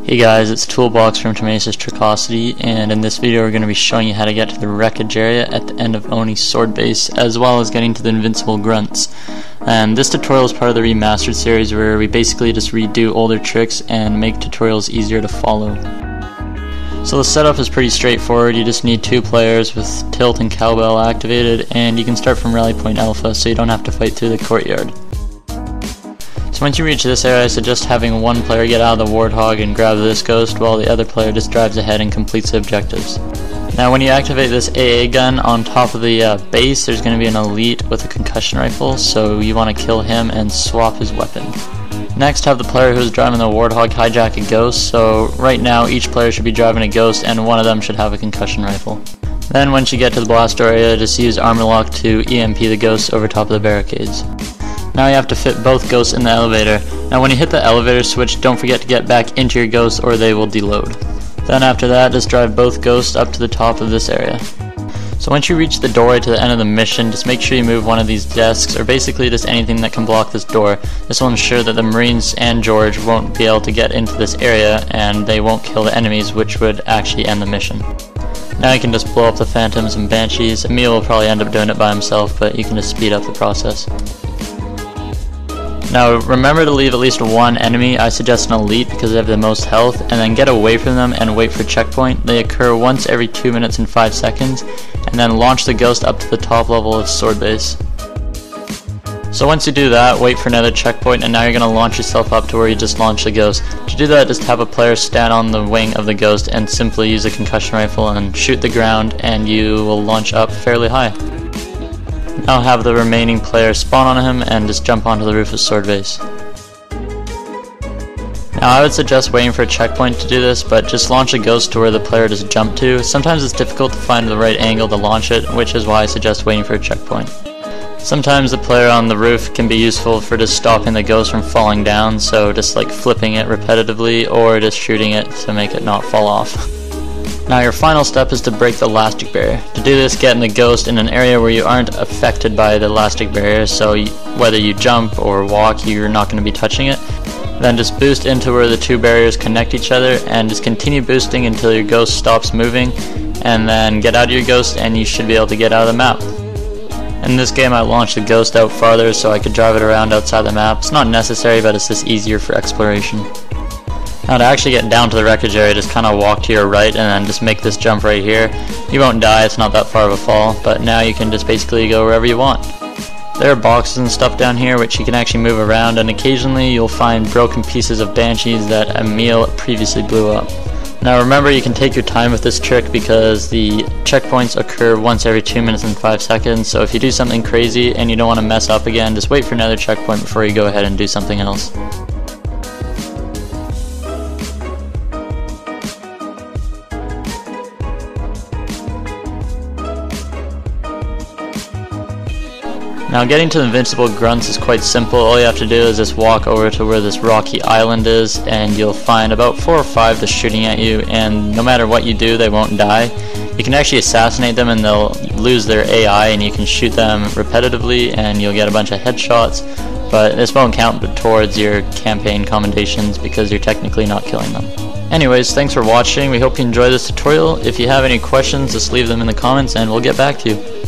Hey guys, it's Toolbox from Temesis Tricosity, and in this video we're going to be showing you how to get to the Wreckage Area at the end of ONI Swordbase, as well as getting to the invincible Grunts. And this tutorial is part of the Remastered series, where we basically just redo older tricks and make tutorials easier to follow. So the setup is pretty straightforward. You just need 2 players with tilt and cowbell activated, and you can start from rally point alpha, so you don't have to fight through the courtyard. So once you reach this area, I suggest having one player get out of the warthog and grab this ghost, while the other player just drives ahead and completes the objectives. Now when you activate this AA gun on top of the base, there's going to be an elite with a concussion rifle, so you want to kill him and swap his weapon. Next, have the player who's driving the warthog hijack a ghost, so right now each player should be driving a ghost and one of them should have a concussion rifle. Then once you get to the blast door area, just use armor lock to EMP the ghosts over top of the barricades. Now you have to fit both ghosts in the elevator. Now when you hit the elevator switch, don't forget to get back into your ghosts or they will deload. Then after that, just drive both ghosts up to the top of this area. So once you reach the doorway to the end of the mission, just make sure you move one of these desks, or basically just anything that can block this door. This will ensure that the Marines and George won't be able to get into this area, and they won't kill the enemies, which would actually end the mission. Now you can just blow up the Phantoms and Banshees. Emil will probably end up doing it by himself, but you can just speed up the process. Now remember to leave at least one enemy. I suggest an elite because they have the most health, and then get away from them and wait for checkpoint. They occur once every 2 minutes and 5 seconds, and then launch the ghost up to the top level of Swordbase. So once you do that, wait for another checkpoint, and now you're going to launch yourself up to where you just launched the ghost. To do that, just have a player stand on the wing of the ghost and simply use a concussion rifle and shoot the ground, and you will launch up fairly high. Now have the remaining player spawn on him and just jump onto the roof of Swordbase. Now I would suggest waiting for a checkpoint to do this, but just launch a ghost to where the player just jumped to. Sometimes it's difficult to find the right angle to launch it, which is why I suggest waiting for a checkpoint. Sometimes the player on the roof can be useful for just stopping the ghost from falling down, so just like flipping it repetitively or just shooting it to make it not fall off. Now your final step is to break the elastic barrier. To do this, get in the ghost in an area where you aren't affected by the elastic barrier, so whether you jump or walk, you're not going to be touching it. Then just boost into where the 2 barriers connect each other, and just continue boosting until your ghost stops moving, and then get out of your ghost and you should be able to get out of the map. In this game I launched the ghost out farther so I could drive it around outside the map. It's not necessary, but it's just easier for exploration. Now to actually get down to the wreckage area, just kind of walk to your right and then just make this jump right here. You won't die, it's not that far of a fall, but now you can just basically go wherever you want. There are boxes and stuff down here which you can actually move around, and occasionally you'll find broken pieces of Banshees that Emil previously blew up. Now remember, you can take your time with this trick because the checkpoints occur once every 2 minutes and 5 seconds, so if you do something crazy and you don't want to mess up again, just wait for another checkpoint before you go ahead and do something else. Now getting to the invincible Grunts is quite simple. All you have to do is just walk over to where this rocky island is, and you'll find about 4 or 5 just shooting at you, and no matter what you do, they won't die. You can actually assassinate them and they'll lose their AI, and you can shoot them repetitively and you'll get a bunch of headshots, but this won't count towards your campaign commendations because you're technically not killing them. Anyways, thanks for watching. We hope you enjoyed this tutorial. If you have any questions, just leave them in the comments and we'll get back to you.